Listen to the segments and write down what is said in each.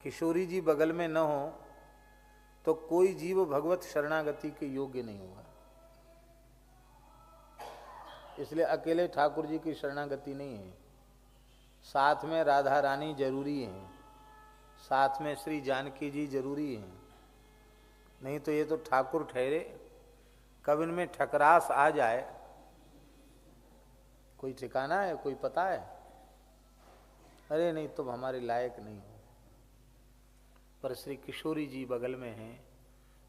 किशोरी जी बगल में न हो तो कोई जीव भगवत शरणागति के योग्य नहीं होगा। इसलिए अकेले ठाकुर जी की शरणागति नहीं है, साथ में राधा रानी जरूरी है, साथ में श्री जानकी जी जरूरी हैं। नहीं तो ये तो ठाकुर ठहरे, कब इनमें ठकरास आ जाए कोई ठिकाना है, कोई पता है? अरे नहीं तुम हमारे लायक नहीं हो। पर श्री किशोरी जी बगल में हैं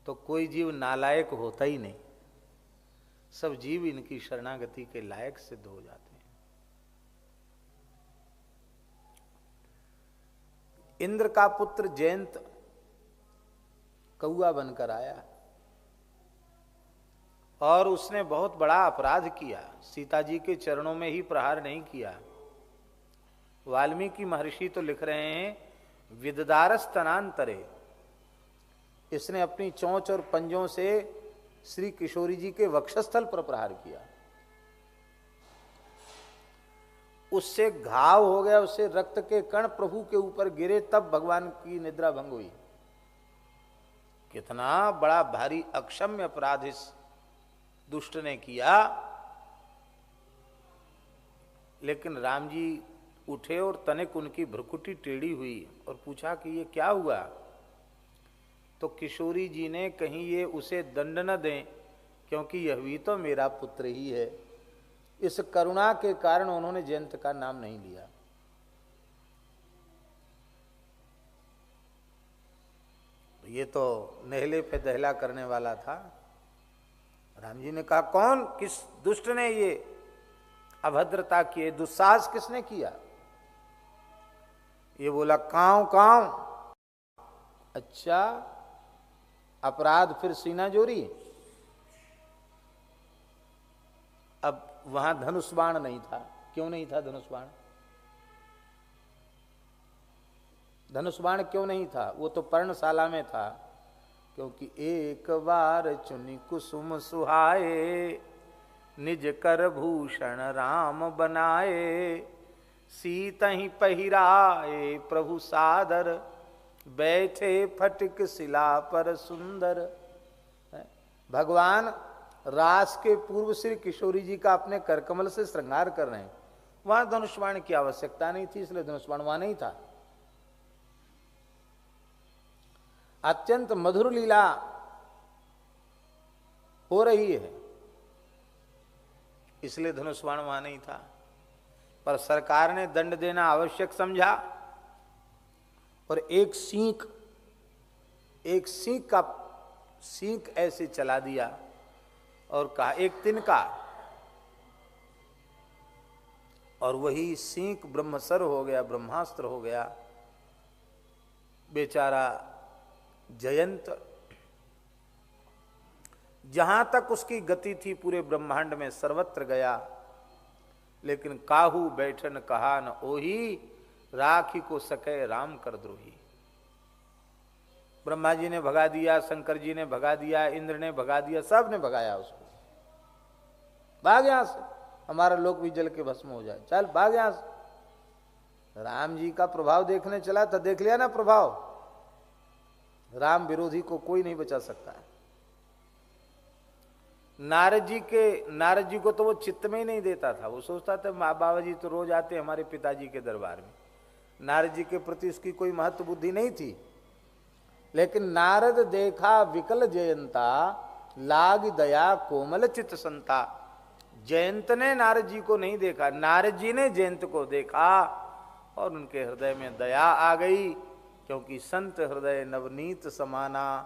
तो कोई जीव नालायक होता ही नहीं, सब जीव इनकी शरणागति के लायक सिद्ध हो जाते हैं। इंद्र का पुत्र जयंत कौआ बनकर आया और उसने बहुत बड़ा अपराध किया। सीता जी के चरणों में ही प्रहार नहीं किया। वाल्मीकि महर्षि तो लिख रहे हैं विददारस तनांतरे, इसने अपनी चोंच और पंजों से श्री किशोरी जी के वक्षस्थल पर प्रहार किया। उससे घाव हो गया, उससे रक्त के कण प्रभु के ऊपर गिरे, तब भगवान की निद्रा भंग हुई। कितना बड़ा भारी अक्षम्य अपराध इस दुष्ट ने किया। लेकिन राम जी उठे और तनिक उनकी भ्रुकुटी टेढ़ी हुई और पूछा कि ये क्या हुआ? तो किशोरी जी ने कहीं ये उसे दंड न दें, क्योंकि यह भी तो मेरा पुत्र ही है। इस करुणा के कारण उन्होंने जयंत का नाम नहीं लिया। ये तो नहले पे दहला करने वाला था। राम जी ने कहा कौन, किस दुष्ट ने ये अभद्रता की, दुस्साहस किसने किया? ये बोला कांव कांव। अच्छा, अपराध फिर सीना जोरी। अब वहां धनुष बाण नहीं था। क्यों नहीं था धनुष बाण? धनुष बाण क्यों नहीं था? वो तो पर्णशाला में था। क्योंकि एक बार चुनि कुसुम सुहाए, निज कर भूषण राम बनाए। सीत ही पहिराए प्रभु सादर, बैठे फटिक शिला पर सुंदर। भगवान रास के पूर्व श्री किशोरी जी का अपने करकमल से श्रृंगार कर रहे हैं। वहां धनुष्बाण की आवश्यकता नहीं थी, इसलिए धनुष्बाण वहां नहीं था। अत्यंत मधुर लीला हो रही है, इसलिए धनुष्बाण वहां नहीं था। पर सरकार ने दंड देना आवश्यक समझा और एक सींक ऐसे चला दिया और कहा एक तिनका, और वही सींक ब्रह्मसर हो गया, ब्रह्मास्त्र हो गया। बेचारा जयंत जहां तक उसकी गति थी पूरे ब्रह्मांड में सर्वत्र गया, लेकिन काहू बैठन कहा न ओही, राखी को सके राम कर द्रोही। ब्रह्मा जी ने भगा दिया, शंकर जी ने भगा दिया, इंद्र ने भगा दिया, सब ने भगाया उसको। भाग यहां से, हमारा लोक भी जल के भस्म हो जाए, चल भाग यहां से। राम जी का प्रभाव देखने चला था, देख लिया ना प्रभाव। राम विरोधी को कोई नहीं बचा सकता है। नारद जी को तो वो चित्त में ही नहीं देता था। वो सोचता था माँ बाबा जी तो रोज आते हमारे पिताजी के दरबार में, नारद जी के प्रति उसकी कोई महत्व बुद्धि नहीं थी। लेकिन नारद देखा विकल जयंता, लाग दया कोमल चित्त संता। जयंत ने नारद जी को नहीं देखा, नारद जी ने जयंत को देखा और उनके हृदय में दया आ गई। क्योंकि संत हृदय नवनीत समाना,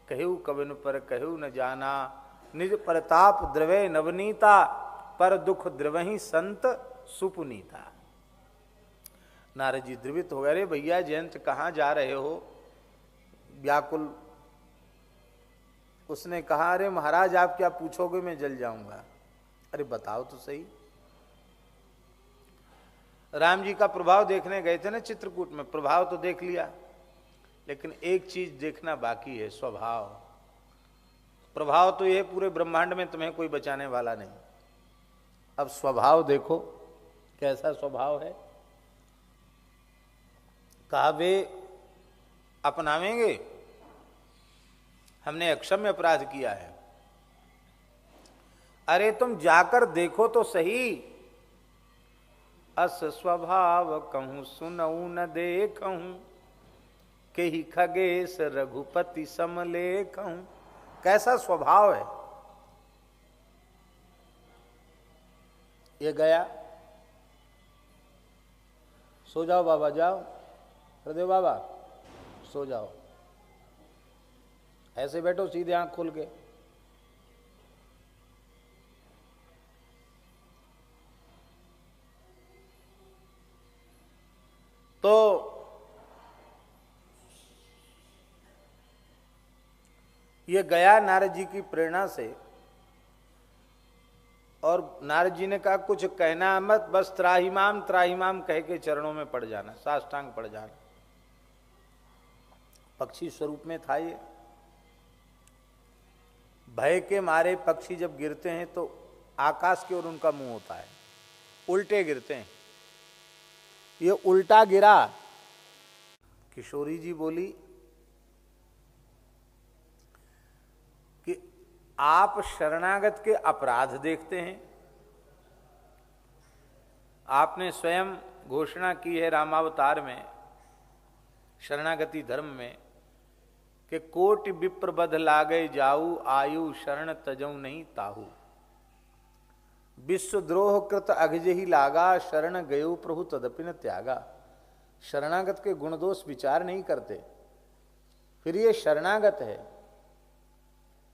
कहू कबिन पर कहू न जाना। निज प्रताप द्रवय नवनीता, पर दुख द्रवही संत सुपुनीता। नारद जी द्रवित हो गए, अरे भैया जयंत कहाँ जा रहे हो? व्याकुल उसने कहा, अरे महाराज आप क्या पूछोगे, मैं जल जाऊंगा। अरे बताओ तो सही। राम जी का प्रभाव देखने गए थे ना चित्रकूट में, प्रभाव तो देख लिया, लेकिन एक चीज देखना बाकी है, स्वभाव। प्रभाव तो यह पूरे ब्रह्मांड में तुम्हें कोई बचाने वाला नहीं। अब स्वभाव देखो कैसा स्वभाव है। कहा वे अपनावेंगे, हमने अक्षम्य अपराध किया है। अरे तुम जाकर देखो तो सही, अस स्वभाव कहूं सुनऊ न देखूं, के ही खगेश रघुपति समलेखूं। कैसा स्वभाव है ये। गया, सो जाओ बाबा, जाओ हृदय बाबा, सो जाओ, ऐसे बैठो सीधे आंख खोल के। तो ये गया नारद जी की प्रेरणा से, और नारद जी ने कहा कुछ कहना मत, बस त्राहिमाम त्राहिमाम कह के चरणों में पड़ जाना, साष्टांग पड़ जाना। पक्षी स्वरूप में था ये। भय के मारे पक्षी जब गिरते हैं तो आकाश की ओर उनका मुंह होता है, उल्टे गिरते हैं। ये उल्टा गिरा। किशोरी जी बोली कि आप शरणागत के अपराध देखते हैं। आपने स्वयं घोषणा की है रामावतार में, शरणागति धर्म में, कि कोटि विप्र बध लागे जाऊ, आयु शरण तजऊ नहीं ताहू। विश्वद्रोह कृत अघज ही लागा, शरण गयो प्रभु तदपि न त्यागा। शरणागत के गुण दोष विचार नहीं करते, फिर ये शरणागत है,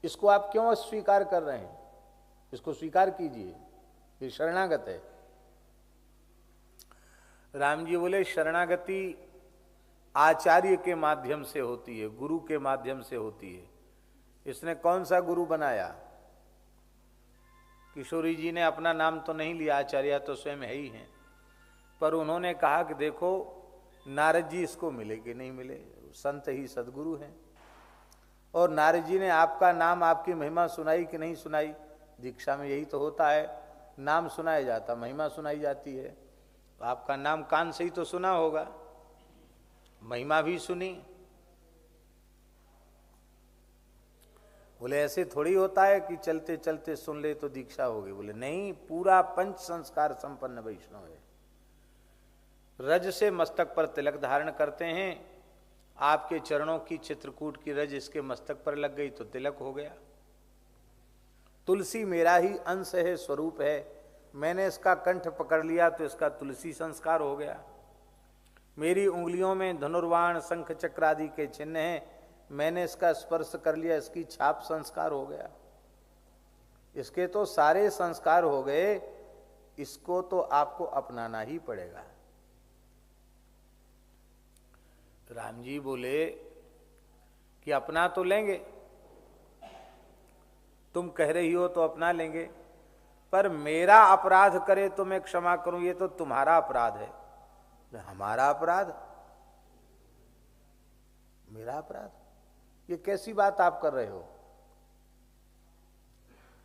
इसको आप क्यों अस्वीकार कर रहे हैं? इसको स्वीकार कीजिए, ये शरणागत है। राम जी बोले शरणागति आचार्य के माध्यम से होती है, गुरु के माध्यम से होती है। इसने कौन सा गुरु बनाया? किशोरी जी ने अपना नाम तो नहीं लिया, आचार्य तो स्वयं है ही हैं, पर उन्होंने कहा कि देखो नारद जी इसको मिले कि नहीं मिले, संत ही सदगुरु हैं। और नारद जी ने आपका नाम, आपकी महिमा सुनाई कि नहीं सुनाई? दीक्षा में यही तो होता है, नाम सुनाया जाता, महिमा सुनाई जाती है। तो आपका नाम कान से ही तो सुना होगा, महिमा भी सुनी। बोले ऐसे थोड़ी होता है कि चलते चलते सुन ले तो दीक्षा होगी। बोले नहीं, पूरा पंच संस्कार संपन्न वैष्णव है। रज से मस्तक पर तिलक धारण करते हैं, आपके चरणों की चित्रकूट की रज इसके मस्तक पर लग गई तो तिलक हो गया। तुलसी मेरा ही अंश है, स्वरूप है, मैंने इसका कंठ पकड़ लिया तो इसका तुलसी संस्कार हो गया। मेरी उंगलियों में धनुर्वाण शंख चक्र आदि के चिन्ह हैं, मैंने इसका स्पर्श कर लिया, इसकी छाप संस्कार हो गया। इसके तो सारे संस्कार हो गए, इसको तो आपको अपनाना ही पड़ेगा। राम जी बोले कि अपना तो लेंगे, तुम कह रही हो तो अपना लेंगे, पर मेरा अपराध करे तो मैं क्षमा करूं, ये तो तुम्हारा अपराध है। हमारा अपराध? मेरा अपराध? ये कैसी बात आप कर रहे हो?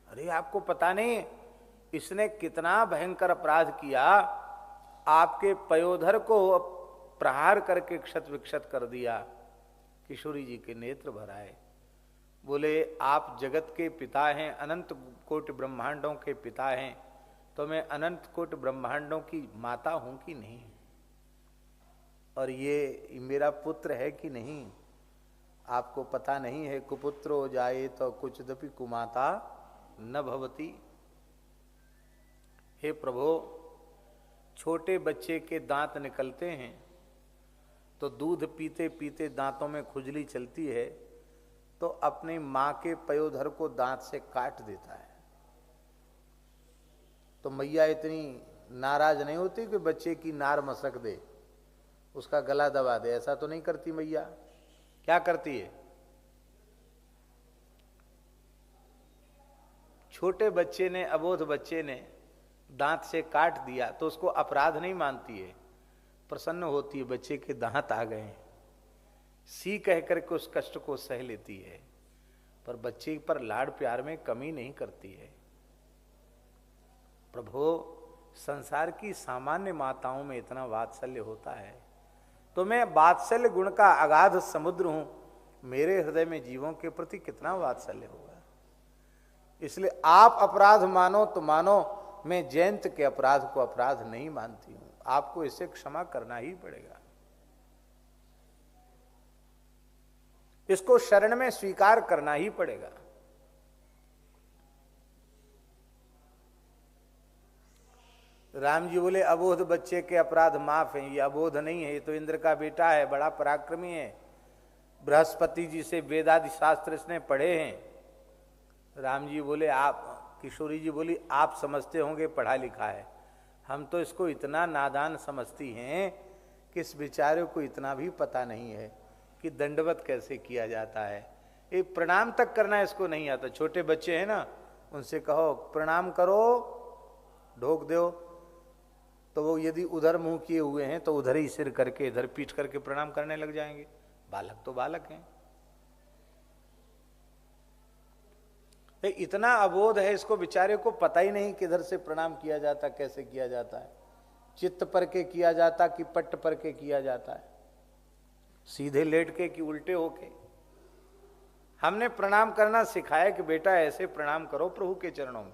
अरे आपको पता नहीं इसने कितना भयंकर अपराध किया, आपके पयोधर को प्रहार करके क्षत विक्षत कर दिया। किशोरी जी के नेत्र भर आए। बोले आप जगत के पिता हैं, अनंत कोटि ब्रह्मांडों के पिता हैं, तो मैं अनंत कोटि ब्रह्मांडों की माता हूं कि नहीं? और ये मेरा पुत्र है कि नहीं? आपको पता नहीं है, कुपुत्र हो जाए तो कुछ दपि कुमाता न भवती। हे प्रभु, छोटे बच्चे के दांत निकलते हैं तो दूध पीते पीते दांतों में खुजली चलती है, तो अपनी मां के पयोधर को दांत से काट देता है। तो मैया इतनी नाराज नहीं होती कि बच्चे की नार मसक दे, उसका गला दबा दे, ऐसा तो नहीं करती मैया। क्या करती है? छोटे बच्चे ने, अबोध बच्चे ने दांत से काट दिया तो उसको अपराध नहीं मानती है, प्रसन्न होती है, बच्चे के दांत आ गए, सी कह करके उस कष्ट को सह लेती है, पर बच्चे पर लाड़ प्यार में कमी नहीं करती है। प्रभु, संसार की सामान्य माताओं में इतना वात्सल्य होता है, तो मैं वात्सल्य गुण का अगाध समुद्र हूं, मेरे हृदय में जीवों के प्रति कितना वात्सल्य होगा। इसलिए आप अपराध मानो तो मानो, मैं जयंत के अपराध को अपराध नहीं मानती हूं, आपको इसे क्षमा करना ही पड़ेगा, इसको शरण में स्वीकार करना ही पड़ेगा। राम जी बोले अबोध बच्चे के अपराध माफ हैं, ये अबोध नहीं है, ये तो इंद्र का बेटा है, बड़ा पराक्रमी है, बृहस्पति जी से वेदादि शास्त्र इसने पढ़े हैं। राम जी बोले आप, किशोरी जी बोली आप समझते होंगे पढ़ा लिखा है, हम तो इसको इतना नादान समझती हैं कि इस बेचारे को इतना भी पता नहीं है कि दंडवत कैसे किया जाता है, ये प्रणाम तक करना इसको नहीं आता। छोटे बच्चे हैं ना, उनसे कहो प्रणाम करो, ढोक दो, तो वो यदि उधर मुंह किए हुए हैं तो उधर ही सिर करके इधर पीठ करके प्रणाम करने लग जाएंगे। बालक तो बालक हैं, इतना अबोध है, इसको बेचारे को पता ही नहीं किधर से प्रणाम किया जाता, कैसे किया जाता है, चित्त पर के किया जाता कि पट्ट पर के किया जाता है, सीधे लेट के कि उल्टे होके। हमने प्रणाम करना सिखाया कि बेटा ऐसे प्रणाम करो प्रभु के चरणों में।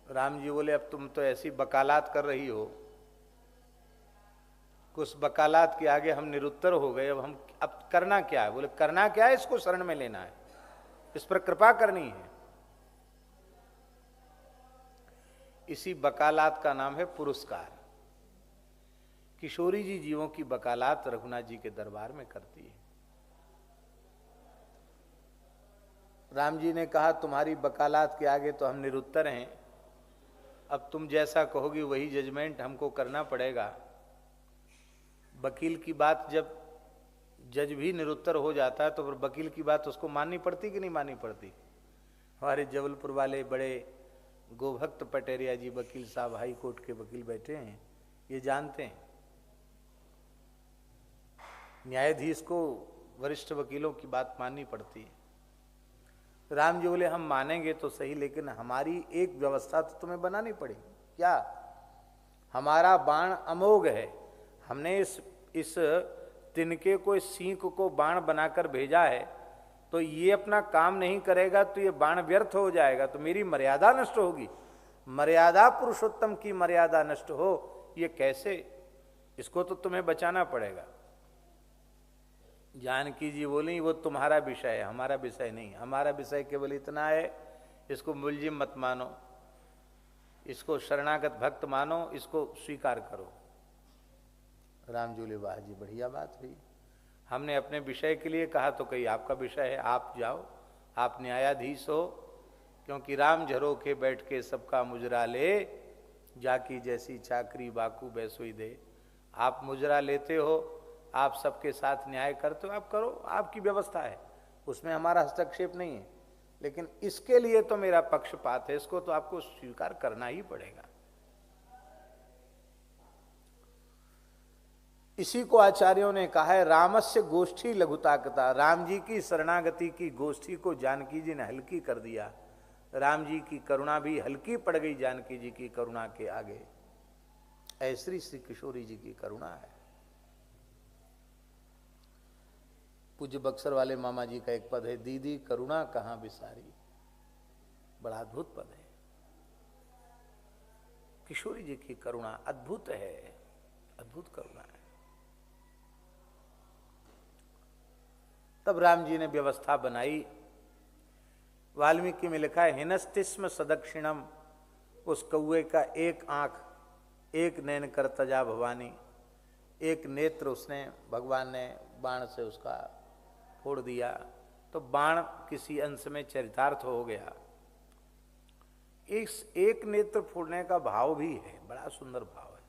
राम जी बोले अब तुम तो ऐसी वकालत कर रही हो, कुछ वकालत के आगे हम निरुत्तर हो गए, अब करना क्या है? बोले करना क्या है, इसको शरण में लेना है, इस पर कृपा करनी है। इसी वकालत का नाम है पुरस्कार। किशोरी जी जीवों की वकालत रघुनाथ जी के दरबार में करती है। राम जी ने कहा तुम्हारी वकालत के आगे तो हम निरुत्तर हैं, अब तुम जैसा कहोगी वही जजमेंट हमको करना पड़ेगा। वकील की बात जब जज भी निरुत्तर हो जाता है तो फिर वकील की बात उसको माननी पड़ती कि नहीं माननी पड़ती। हमारे जबलपुर वाले बड़े गोभक्त पटेरिया जी वकील साहब, हाई कोर्ट के वकील बैठे हैं, ये जानते हैं न्यायाधीश को वरिष्ठ वकीलों की बात माननी पड़ती है। राम जी बोले हम मानेंगे तो सही, लेकिन हमारी एक व्यवस्था तो तुम्हें बनानी पड़ेगी। क्या? हमारा बाण अमोघ है, हमने इस तिनके को, इस सींक को बाण बनाकर भेजा है, तो ये अपना काम नहीं करेगा तो ये बाण व्यर्थ हो जाएगा, तो मेरी मर्यादा नष्ट होगी। मर्यादा पुरुषोत्तम की मर्यादा नष्ट हो, ये कैसे? इसको तो तुम्हें बचाना पड़ेगा। जानकी जी बोली वो तुम्हारा विषय है, हमारा विषय नहीं। हमारा विषय केवल इतना है, इसको मुलजिम मत मानो, इसको शरणागत भक्त मानो, इसको स्वीकार करो। राम जी बोले वाह जी बढ़िया बात हुई, हमने अपने विषय के लिए कहा तो कहीं आपका विषय है, आप जाओ, आप न्यायाधीश हो, क्योंकि राम झरोखे बैठ के सबका मुजरा ले, जाकी जैसी चाकरी बाकू बैसोई दे। आप मुजरा लेते हो, आप सबके साथ न्याय करते हो, आप करो, आपकी व्यवस्था है, उसमें हमारा हस्तक्षेप नहीं है, लेकिन इसके लिए तो मेरा पक्षपात है, इसको तो आपको स्वीकार करना ही पड़ेगा। इसी को आचार्यों ने कहा है रामस्य गोष्ठी लघुताकता। राम जी की शरणागति की गोष्ठी को जानकी जी ने हल्की कर दिया, राम जी की करुणा भी हल्की पड़ गई जानकी जी की करुणा के आगे। ऐसी श्री किशोरी जी की करुणा है। पूज्य बक्सर वाले मामा जी का एक पद है, दीदी करुणा कहाँ बिसारी, बड़ा अद्भुत पद है। किशोरी जी की करुणा अद्भुत है, अद्भुत करुणा है। तब राम जी ने व्यवस्था बनाई। वाल्मीकि में लिखा है हिनस्तिस्म सदक्षिणम, उस कौए का एक आंख, एक नैन कर तजा भवानी, एक नेत्र उसने, भगवान ने बाण से उसका फोड़ दिया, तो बाण किसी अंश में चरितार्थ हो गया। इस एक नेत्र फोड़ने का भाव भी है, बड़ा सुंदर भाव है।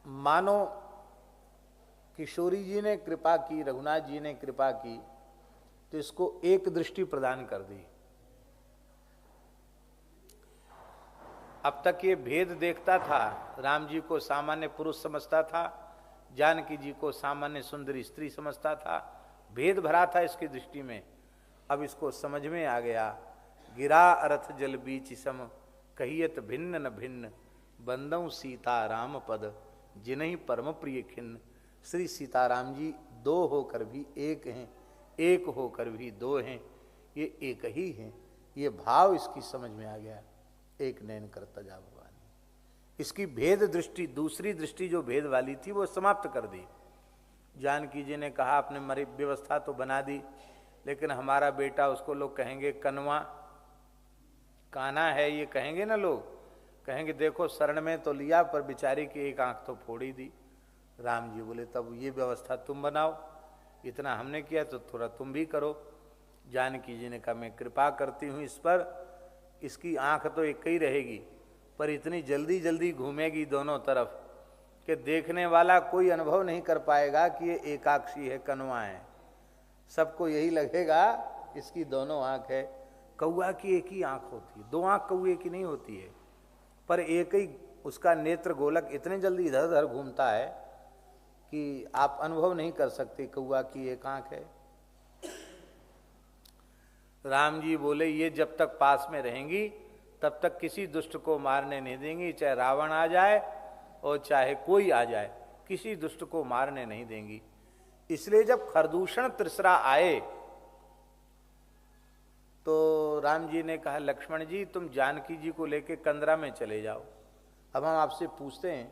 मानो किशोरी जी ने कृपा की, रघुनाथ जी ने कृपा की, तो इसको एक दृष्टि प्रदान कर दी। अब तक ये भेद देखता था, राम जी को सामान्य पुरुष समझता था, जानकी जी को सामान्य सुंदरी स्त्री समझता था, भेद भरा था इसकी दृष्टि में। अब इसको समझ में आ गया, गिरा अर्थ जल बीच सम, कहियत भिन्न न भिन्न, बंदऊ सीताराम पद जिन्हीं परम प्रिय खिन्न। श्री सीताराम जी दो होकर भी एक हैं, एक होकर भी दो हैं, ये एक ही हैं। ये भाव इसकी समझ में आ गया। एक नयन करता जा भवानी। इसकी भेद दृष्टि, दूसरी दृष्टि जो भेद वाली थी वो समाप्त कर दी। जानकी जी ने कहा आपने मरी व्यवस्था तो बना दी, लेकिन हमारा बेटा, उसको लोग कहेंगे कनवा, काना है ये कहेंगे ना लोग, कहेंगे देखो शरण में तो लिया पर बेचारी की एक आंख तो फोड़ ही दी। राम जी बोले तब ये व्यवस्था तुम बनाओ, इतना हमने किया तो थोड़ा तुम भी करो। जानकी जी ने कहा मैं कृपा करती हूँ इस पर, इसकी आंख तो एक ही रहेगी, पर इतनी जल्दी जल्दी घूमेगी दोनों तरफ कि देखने वाला कोई अनुभव नहीं कर पाएगा कि ये एकाक्षी है, कनवा है। सबको यही लगेगा इसकी दोनों आंख है। कौआ की एक ही आंख होती है, दो आंख कौए की नहीं होती है, पर एक ही उसका नेत्र गोलक इतने जल्दी इधर उधर घूमता है कि आप अनुभव नहीं कर सकते कौआ की एक आंख है। राम जी बोले ये जब तक पास में रहेंगी तब तक किसी दुष्ट को मारने नहीं देंगी, चाहे रावण आ जाए और चाहे कोई आ जाए, किसी दुष्ट को मारने नहीं देंगी। इसलिए जब खरदूषण त्रिसरा आए तो राम जी ने कहा लक्ष्मण जी तुम जानकी जी को लेके कंदरा में चले जाओ। अब हम आपसे पूछते हैं,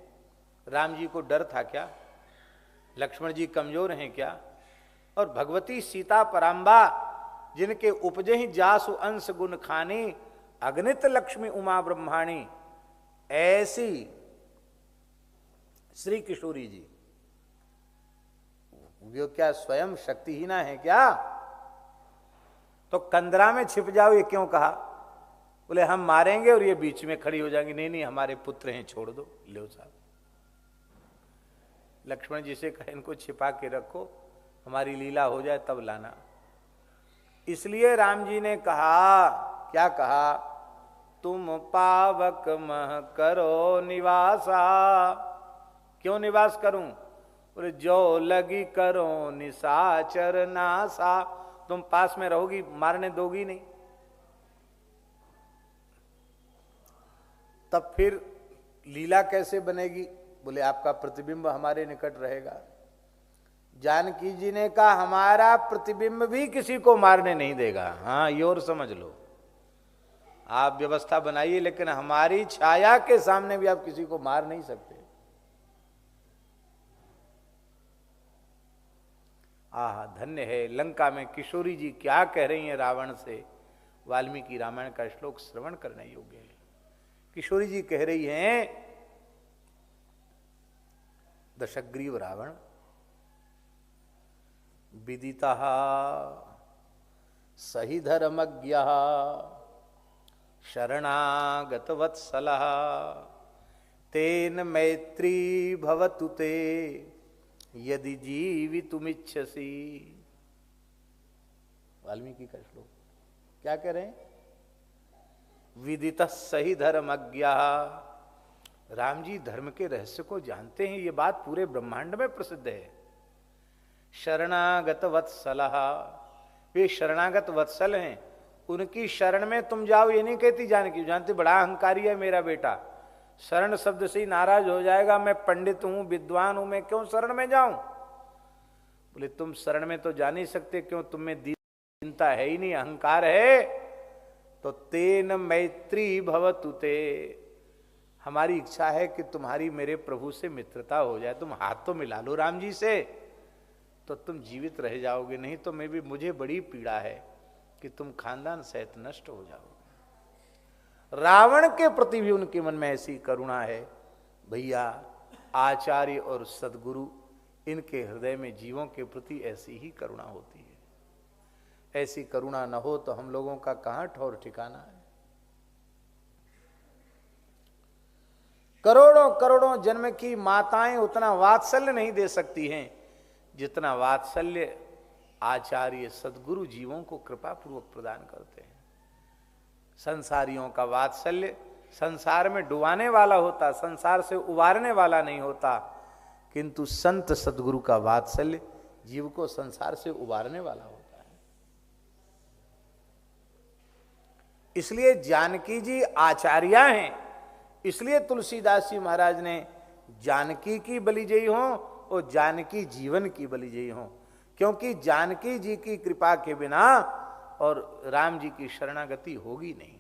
राम जी को डर था क्या? लक्ष्मण जी कमजोर हैं क्या? और भगवती सीता पराम्बा जिनके उपजे ही जासु अंश गुण खानी, अगणित लक्ष्मी उमा ब्रह्माणी, ऐसी श्री किशोरी जी वो क्या स्वयं शक्तिहीना है क्या? तो कंदरा में छिप जाओ ये क्यों कहा? बोले हम मारेंगे और ये बीच में खड़ी हो जाएंगी। नहीं नहीं हमारे पुत्र हैं, छोड़ दो। लो साहब, लक्ष्मण जी से कहा इनको छिपा के रखो, हमारी लीला हो जाए तब लाना। इसलिए राम जी ने कहा, क्या कहा? तुम पावक मह करो निवासा। क्यों निवास करूं? बोले जो लगी करो निशाचर नासा। तुम पास में रहोगी, मारने दोगी नहीं, तब फिर लीला कैसे बनेगी? बोले आपका प्रतिबिंब हमारे निकट रहेगा। जानकी जी ने कहा हमारा प्रतिबिंब भी किसी को मारने नहीं देगा। हाँ ये और समझ लो, आप व्यवस्था बनाइए लेकिन हमारी छाया के सामने भी आप किसी को मार नहीं सकते। आह धन्य है। लंका में किशोरी जी क्या कह रही हैं रावण से, वाल्मीकि रामायण का श्लोक श्रवण करने योग्य है। किशोरी जी कह रही हैं दशग्रीव रावण विदितः सही धर्मज्ञः शरणागत वत्सलः तेन मैत्री भवतु ते यदि जीवितुमिच्छसि। वाल्मीकि का श्लोक क्या कह रहे हैं? विदितः सही धर्मज्ञः। राम जी धर्म के रहस्य को जानते हैं, ये बात पूरे ब्रह्मांड में प्रसिद्ध है। शरणागत वत्सलः, वे शरणागत वत्सल हैं, उनकी शरण में तुम जाओ ये नहीं कहती जानकी। जानती बड़ा अहंकारी है मेरा बेटा, शरण शब्द से ही नाराज हो जाएगा, मैं पंडित हूं विद्वान हूं, मैं क्यों शरण में जाऊं? बोले तुम शरण में तो जा नहीं सकते, क्यों? तुम्हें दीनता है ही नहीं, अहंकार है। तो तेन मैत्री भवतु ते, हमारी इच्छा है कि तुम्हारी मेरे प्रभु से मित्रता हो जाए, तुम हाथ तो मिला लो राम जी से तो तुम जीवित रह जाओगे, नहीं तो मैं भी, मुझे बड़ी पीड़ा है कि तुम खानदान सहित नष्ट हो जाओगे। रावण के प्रति भी उनके मन में ऐसी करुणा है। भैया आचार्य और सद्गुरु, इनके हृदय में जीवों के प्रति ऐसी ही करुणा होती है। ऐसी करुणा न हो तो हम लोगों का कहां ठौर ठिकाना है। करोड़ों करोड़ों जन्म की माताएं उतना वात्सल्य नहीं दे सकती हैं जितना वात्सल्य आचार्य सद्गुरु जीवों को कृपा पूर्वक प्रदान करते हैं। संसारियों का वात्सल्य संसार में डुबाने वाला होता, संसार से उबारने वाला नहीं होता, किंतु संत सद्गुरु का वात्सल्य जीव को संसार से उबारने वाला होता है। इसलिए जानकी जी आचार्या हैं, इसलिए तुलसीदास जी महाराज ने जानकी की बलि जयी हो और जानकी जीवन की बलि जयी हो, क्योंकि जानकी जी की कृपा के बिना और राम जी की शरणागति होगी नहीं।